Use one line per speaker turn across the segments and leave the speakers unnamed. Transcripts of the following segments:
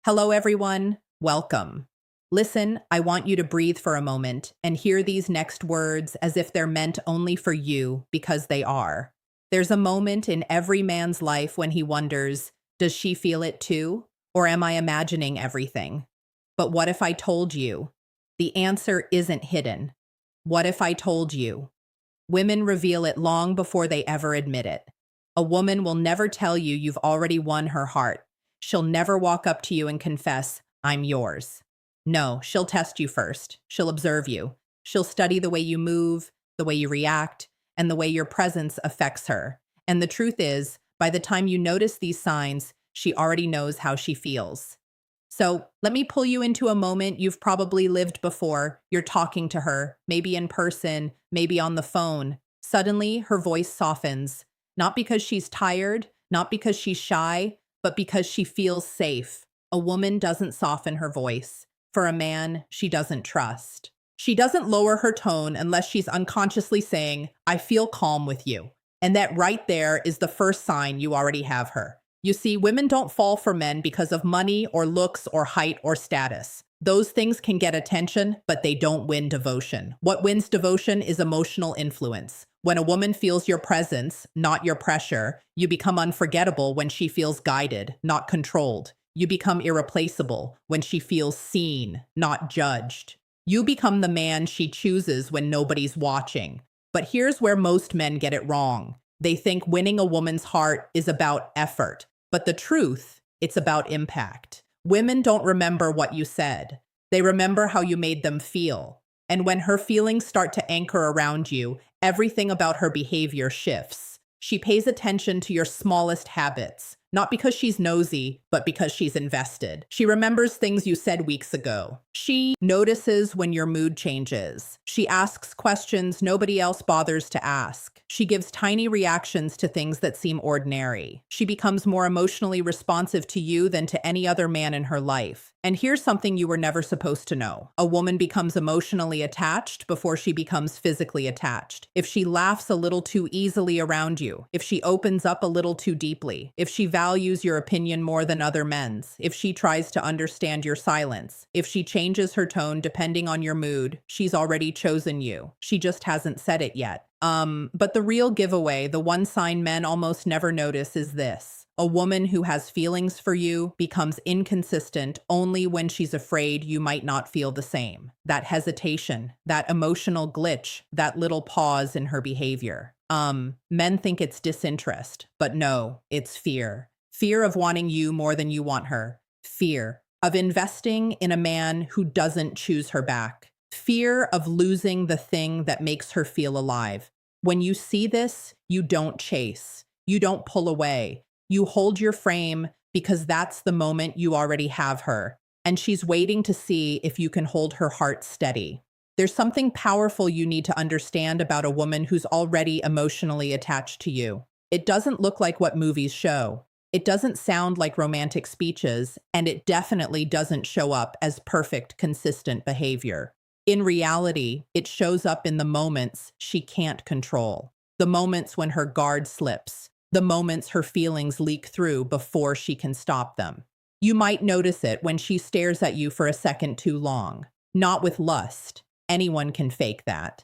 Hello, everyone. Welcome. Listen, I want you to breathe for a moment and hear these next words as if they're meant only for you because they are. There's a moment in every man's life when he wonders, does she feel it too? Or am I imagining everything? But what if I told you? The answer isn't hidden. What if I told you? Women reveal it long before they ever admit it. A woman will never tell you you've already won her heart. She'll never walk up to you and confess, I'm yours. No, she'll test you first. She'll observe you. She'll study the way you move, the way you react, and the way your presence affects her. And the truth is, by the time you notice these signs, she already knows how she feels. So let me pull you into a moment you've probably lived before. You're talking to her, maybe in person, maybe on the phone. Suddenly, her voice softens, not because she's tired, not because she's shy, but because she feels safe. A woman doesn't soften her voice. For a man, she doesn't trust. She doesn't lower her tone unless she's unconsciously saying, I feel calm with you. And that right there is the first sign you already have her. You see, women don't fall for men because of money or looks or height or status. Those things can get attention, but they don't win devotion. What wins devotion is emotional influence. When a woman feels your presence, not your pressure, you become unforgettable when she feels guided, not controlled. You become irreplaceable when she feels seen, not judged. You become the man she chooses when nobody's watching. But here's where most men get it wrong. They think winning a woman's heart is about effort. But the truth, it's about impact. Women don't remember what you said. They remember how you made them feel. And when her feelings start to anchor around you, everything about her behavior shifts. She pays attention to your smallest habits, not because she's nosy, but because she's invested. She remembers things you said weeks ago. She notices when your mood changes. She asks questions nobody else bothers to ask. She gives tiny reactions to things that seem ordinary. She becomes more emotionally responsive to you than to any other man in her life. And here's something you were never supposed to know. A woman becomes emotionally attached before she becomes physically attached. If she laughs a little too easily around you, if she opens up a little too deeply, if she values your opinion more than other men's, if she tries to understand your silence, if she changes her tone depending on your mood, she's already chosen you. She just hasn't said it yet. But the real giveaway, the one sign men almost never notice is this. A woman who has feelings for you becomes inconsistent only when she's afraid you might not feel the same. That hesitation, that emotional glitch, that little pause in her behavior. Men think it's disinterest, but no, it's fear. Fear of wanting you more than you want her. Fear of investing in a man who doesn't choose her back. Fear of losing the thing that makes her feel alive. When you see this, you don't chase. You don't pull away. You hold your frame because that's the moment you already have her. And she's waiting to see if you can hold her heart steady. There's something powerful you need to understand about a woman who's already emotionally attached to you. It doesn't look like what movies show. It doesn't sound like romantic speeches, and it definitely doesn't show up as perfect, consistent behavior. In reality, it shows up in the moments she can't control. The moments when her guard slips. The moments her feelings leak through before she can stop them. You might notice it when she stares at you for a second too long. Not with lust. Anyone can fake that.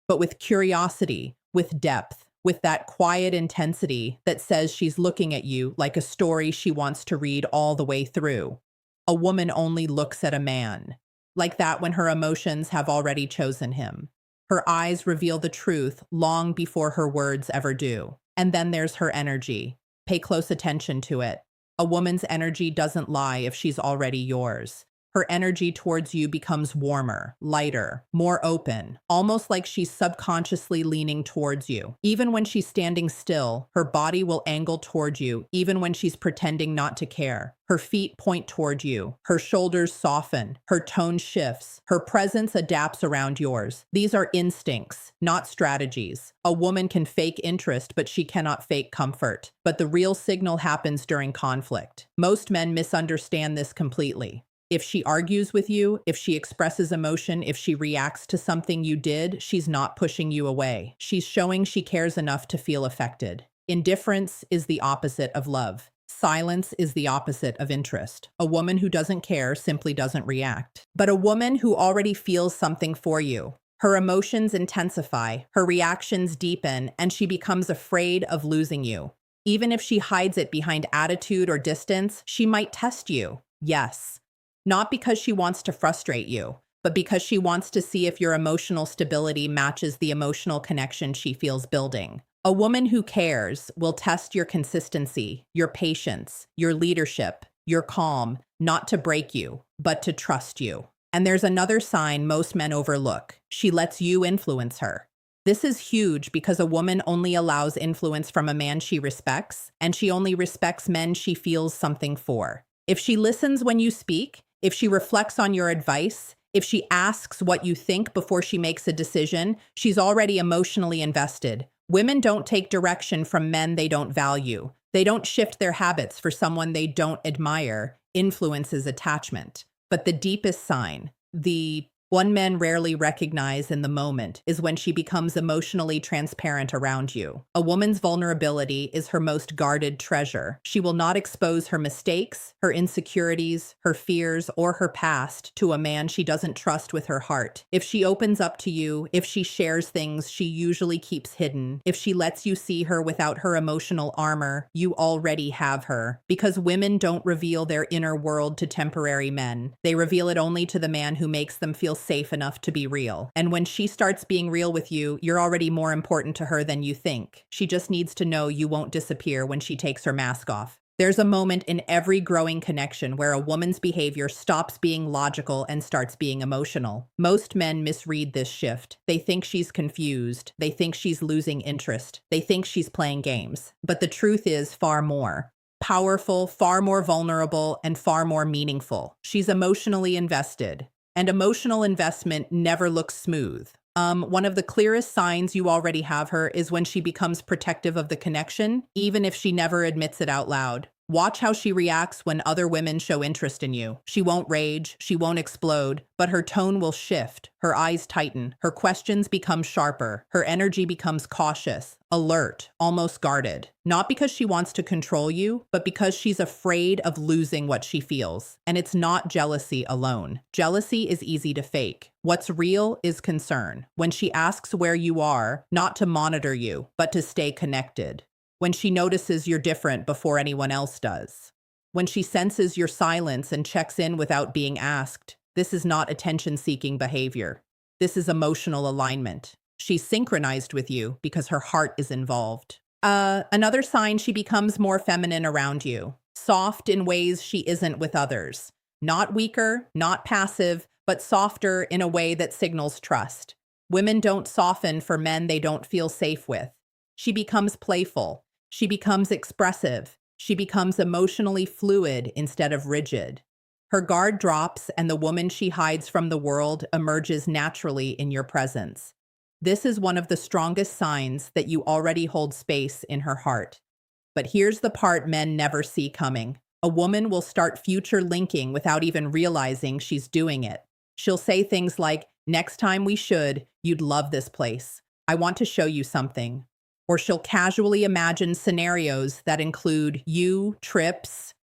But with curiosity, with depth, with that quiet intensity that says she's looking at you like a story she wants to read all the way through. A woman only looks at a man. Like that when her emotions have already chosen him. Her eyes reveal the truth long before her words ever do. And then there's her energy. Pay close attention to it. A woman's energy doesn't lie if she's already yours. Her energy towards you becomes warmer, lighter, more open, almost like she's subconsciously leaning towards you. Even when she's standing still, her body will angle toward you, even when she's pretending not to care. Her feet point toward you. Her shoulders soften. Her tone shifts. Her presence adapts around yours. These are instincts, not strategies. A woman can fake interest, but she cannot fake comfort. But the real signal happens during conflict. Most men misunderstand this completely. If she argues with you, if she expresses emotion, if she reacts to something you did, she's not pushing you away. She's showing she cares enough to feel affected. Indifference is the opposite of love. Silence is the opposite of interest. A woman who doesn't care simply doesn't react. But a woman who already feels something for you, her emotions intensify, her reactions deepen, and she becomes afraid of losing you. Even if she hides it behind attitude or distance, she might test you. Yes. Not because she wants to frustrate you, but because she wants to see if your emotional stability matches the emotional connection she feels building. A woman who cares will test your consistency, your patience, your leadership, your calm, not to break you, but to trust you. And there's another sign most men overlook. She lets you influence her. This is huge because a woman only allows influence from a man she respects, and she only respects men she feels something for. If she listens when you speak, if she reflects on your advice, if she asks what you think before she makes a decision, she's already emotionally invested. Women don't take direction from men they don't value. They don't shift their habits for someone they don't admire. Influence is attachment. But the deepest sign, the one men rarely recognize in the moment, is when she becomes emotionally transparent around you. A woman's vulnerability is her most guarded treasure. She will not expose her mistakes, her insecurities, her fears, or her past to a man she doesn't trust with her heart. If she opens up to you, if she shares things she usually keeps hidden, if she lets you see her without her emotional armor, you already have her. Because women don't reveal their inner world to temporary men. They reveal it only to the man who makes them feel safe enough to be real. And when she starts being real with you, you're already more important to her than you think. She just needs to know you won't disappear when she takes her mask off. There's a moment in every growing connection where a woman's behavior stops being logical and starts being emotional. Most men misread this shift. They think she's confused. They think she's losing interest. They think she's playing games. But the truth is far more powerful, far more vulnerable, and far more meaningful. She's emotionally invested. And emotional investment never looks smooth. One of the clearest signs you already have her is when she becomes protective of the connection, even if she never admits it out loud. Watch how she reacts when other women show interest in you. She won't rage, she won't explode, but her tone will shift, her eyes tighten, her questions become sharper, her energy becomes cautious, alert, almost guarded. Not because she wants to control you, but because she's afraid of losing what she feels. And it's not jealousy alone. Jealousy is easy to fake. What's real is concern. When she asks where you are, not to monitor you, but to stay connected. When she notices you're different before anyone else does. When she senses your silence and checks in without being asked. This is not attention-seeking behavior. This is emotional alignment. She's synchronized with you because her heart is involved. Another sign, she becomes more feminine around you. Soft in ways she isn't with others. Not weaker, not passive, but softer in a way that signals trust. Women don't soften for men they don't feel safe with. She becomes playful. She becomes expressive. She becomes emotionally fluid instead of rigid. Her guard drops and the woman she hides from the world emerges naturally in your presence. This is one of the strongest signs that you already hold space in her heart. But here's the part men never see coming. A woman will start future linking without even realizing she's doing it. She'll say things like, "Next time we should, you'd love this place. I want to show you something." Or she'll casually imagine scenarios that include you, trips,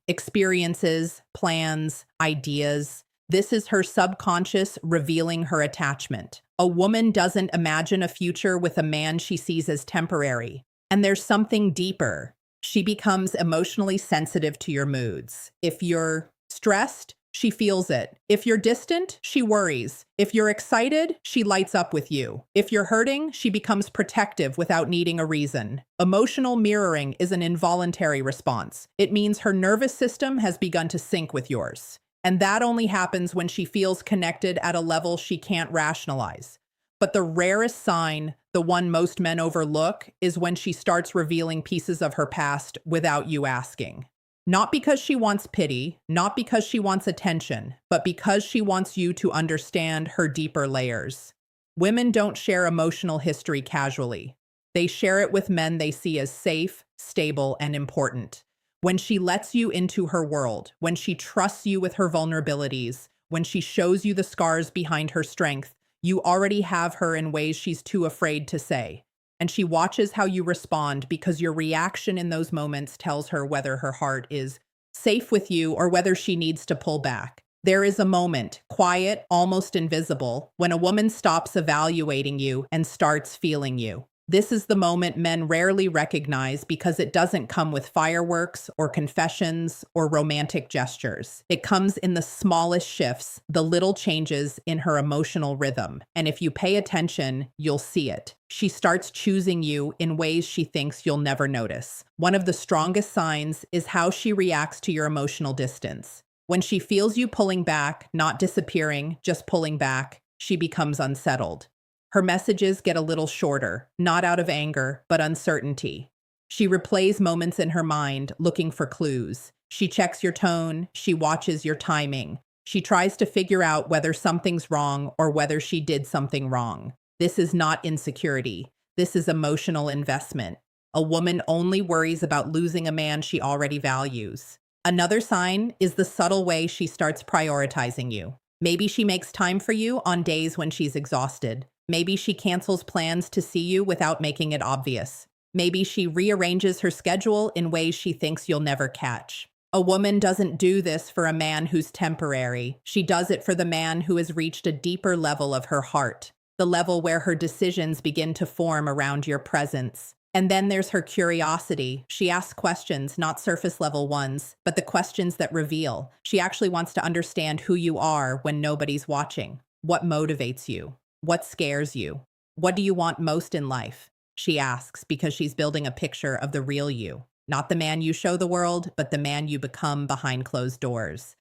experiences, plans, ideas. This is her subconscious revealing her attachment. A woman doesn't imagine a future with a man she sees as temporary. And there's something deeper. She becomes emotionally sensitive to your moods. If you're stressed, she feels it. If you're distant, she worries. If you're excited, she lights up with you. If you're hurting, she becomes protective without needing a reason. Emotional mirroring is an involuntary response. It means her nervous system has begun to sync with yours. And that only happens when she feels connected at a level she can't rationalize. But the rarest sign, the one most men overlook, is when she starts revealing pieces of her past without you asking. Not because she wants pity, not because she wants attention, but because she wants you to understand her deeper layers. Women don't share emotional history casually. They share it with men they see as safe, stable, and important. When she lets you into her world, when she trusts you with her vulnerabilities, when she shows you the scars behind her strength, you already have her in ways she's too afraid to say. And she watches how you respond because your reaction in those moments tells her whether her heart is safe with you or whether she needs to pull back. There is a moment, quiet, almost invisible, when a woman stops evaluating you and starts feeling you. This is the moment men rarely recognize because it doesn't come with fireworks or confessions or romantic gestures. It comes in the smallest shifts, the little changes in her emotional rhythm. And if you pay attention, you'll see it. She starts choosing you in ways she thinks you'll never notice. One of the strongest signs is how she reacts to your emotional distance. When she feels you pulling back, not disappearing, just pulling back, she becomes unsettled. Her messages get a little shorter, not out of anger, but uncertainty. She replays moments in her mind, looking for clues. She checks your tone, she watches your timing. She tries to figure out whether something's wrong or whether she did something wrong. This is not insecurity. This is emotional investment. A woman only worries about losing a man she already values. Another sign is the subtle way she starts prioritizing you. Maybe she makes time for you on days when she's exhausted. Maybe she cancels plans to see you without making it obvious. Maybe she rearranges her schedule in ways she thinks you'll never catch. A woman doesn't do this for a man who's temporary. She does it for the man who has reached a deeper level of her heart, the level where her decisions begin to form around your presence. And then there's her curiosity. She asks questions, not surface level ones, but the questions that reveal. She actually wants to understand who you are when nobody's watching. What motivates you? What scares you? What do you want most in life? She asks because she's building a picture of the real you. Not the man you show the world, but the man you become behind closed doors.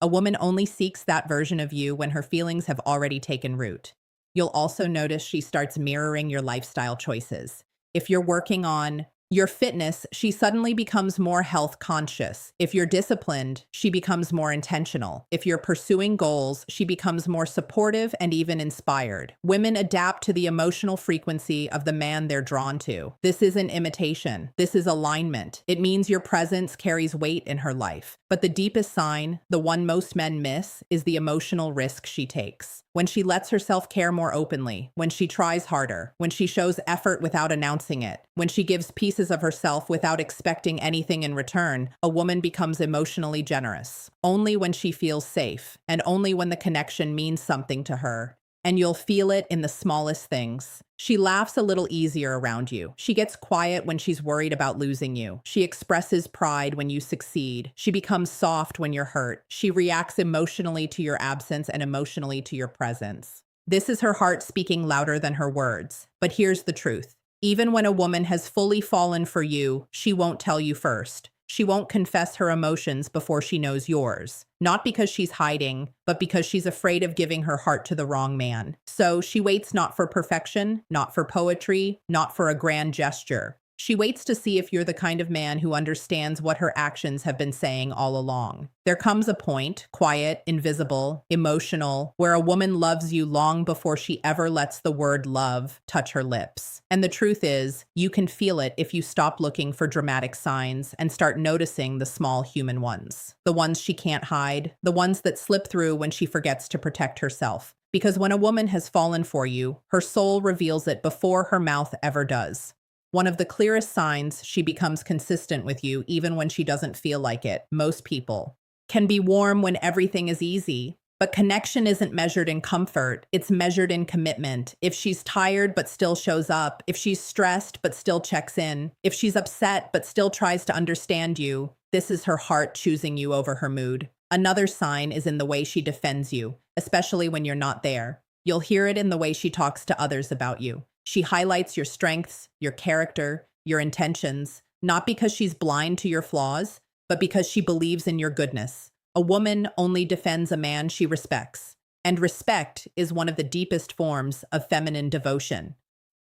A woman only seeks that version of you when her feelings have already taken root. You'll also notice she starts mirroring your lifestyle choices. If you're working on your fitness, she suddenly becomes more health conscious. If you're disciplined, she becomes more intentional. If you're pursuing goals, she becomes more supportive and even inspired. Women adapt to the emotional frequency of the man they're drawn to. This isn't imitation. This is alignment. It means your presence carries weight in her life. But the deepest sign, the one most men miss, is the emotional risk she takes. When she lets herself care more openly, when she tries harder, when she shows effort without announcing it, when she gives pieces of herself without expecting anything in return, a woman becomes emotionally generous. Only when she feels safe, and only when the connection means something to her. And you'll feel it in the smallest things. She laughs a little easier around you. She gets quiet when she's worried about losing you. She expresses pride when you succeed. She becomes soft when you're hurt. She reacts emotionally to your absence and emotionally to your presence. This is her heart speaking louder than her words. But here's the truth. Even when a woman has fully fallen for you, she won't tell you first. She won't confess her emotions before she knows yours. Not because she's hiding, but because she's afraid of giving her heart to the wrong man. So she waits not for perfection, not for poetry, not for a grand gesture. She waits to see if you're the kind of man who understands what her actions have been saying all along. There comes a point, quiet, invisible, emotional, where a woman loves you long before she ever lets the word love touch her lips. And the truth is, you can feel it if you stop looking for dramatic signs and start noticing the small human ones. The ones she can't hide, the ones that slip through when she forgets to protect herself. Because when a woman has fallen for you, her soul reveals it before her mouth ever does. One of the clearest signs she becomes consistent with you even when she doesn't feel like it. Most people can be warm when everything is easy, but connection isn't measured in comfort, it's measured in commitment. If she's tired but still shows up, if she's stressed but still checks in, if she's upset but still tries to understand you, this is her heart choosing you over her mood. Another sign is in the way she defends you, especially when you're not there. You'll hear it in the way she talks to others about you. She highlights your strengths, your character, your intentions, not because she's blind to your flaws, but because she believes in your goodness. A woman only defends a man she respects, and respect is one of the deepest forms of feminine devotion.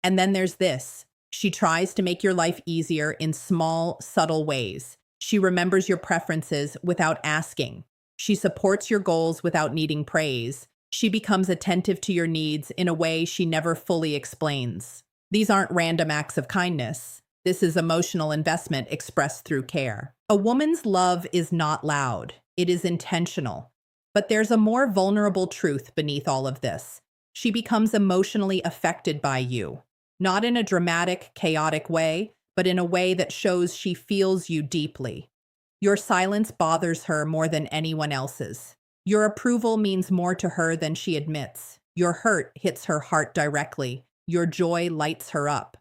And then there's this. She tries to make your life easier in small, subtle ways. She remembers your preferences without asking. She supports your goals without needing praise. She becomes attentive to your needs in a way she never fully explains. These aren't random acts of kindness. This is emotional investment expressed through care. A woman's love is not loud. It is intentional. But there's a more vulnerable truth beneath all of this. She becomes emotionally affected by you. Not in a dramatic, chaotic way, but in a way that shows she feels you deeply. Your silence bothers her more than anyone else's. Your approval means more to her than she admits. Your hurt hits her heart directly. Your joy lights her up.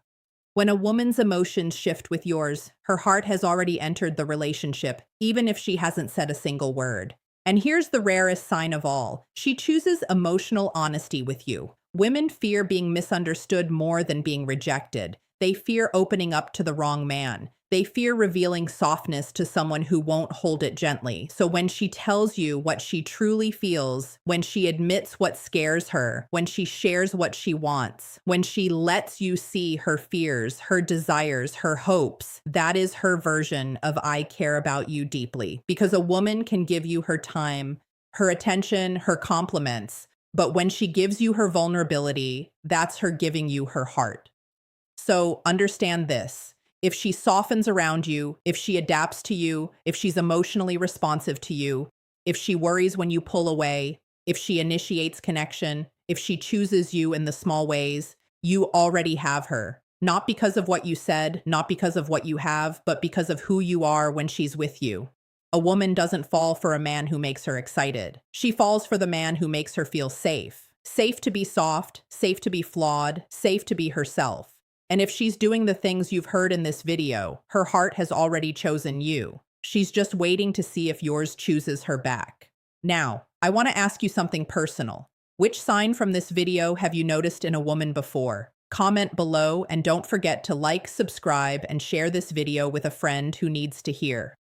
When a woman's emotions shift with yours, her heart has already entered the relationship, even if she hasn't said a single word. And here's the rarest sign of all. She chooses emotional honesty with you. Women fear being misunderstood more than being rejected. They fear opening up to the wrong man. They fear revealing softness to someone who won't hold it gently. So when she tells you what she truly feels, when she admits what scares her, when she shares what she wants, when she lets you see her fears, her desires, her hopes, that is her version of "I care about you deeply." Because a woman can give you her time, her attention, her compliments, but when she gives you her vulnerability, that's her giving you her heart. So understand this. If she softens around you, if she adapts to you, if she's emotionally responsive to you, if she worries when you pull away, if she initiates connection, if she chooses you in the small ways, you already have her. Not because of what you said, not because of what you have, but because of who you are when she's with you. A woman doesn't fall for a man who makes her excited. She falls for the man who makes her feel safe. Safe to be soft, safe to be flawed, safe to be herself. And if she's doing the things you've heard in this video, her heart has already chosen you. She's just waiting to see if yours chooses her back. Now, I want to ask you something personal. Which sign from this video have you noticed in a woman before? Comment below and don't forget to like, subscribe, and share this video with a friend who needs to hear.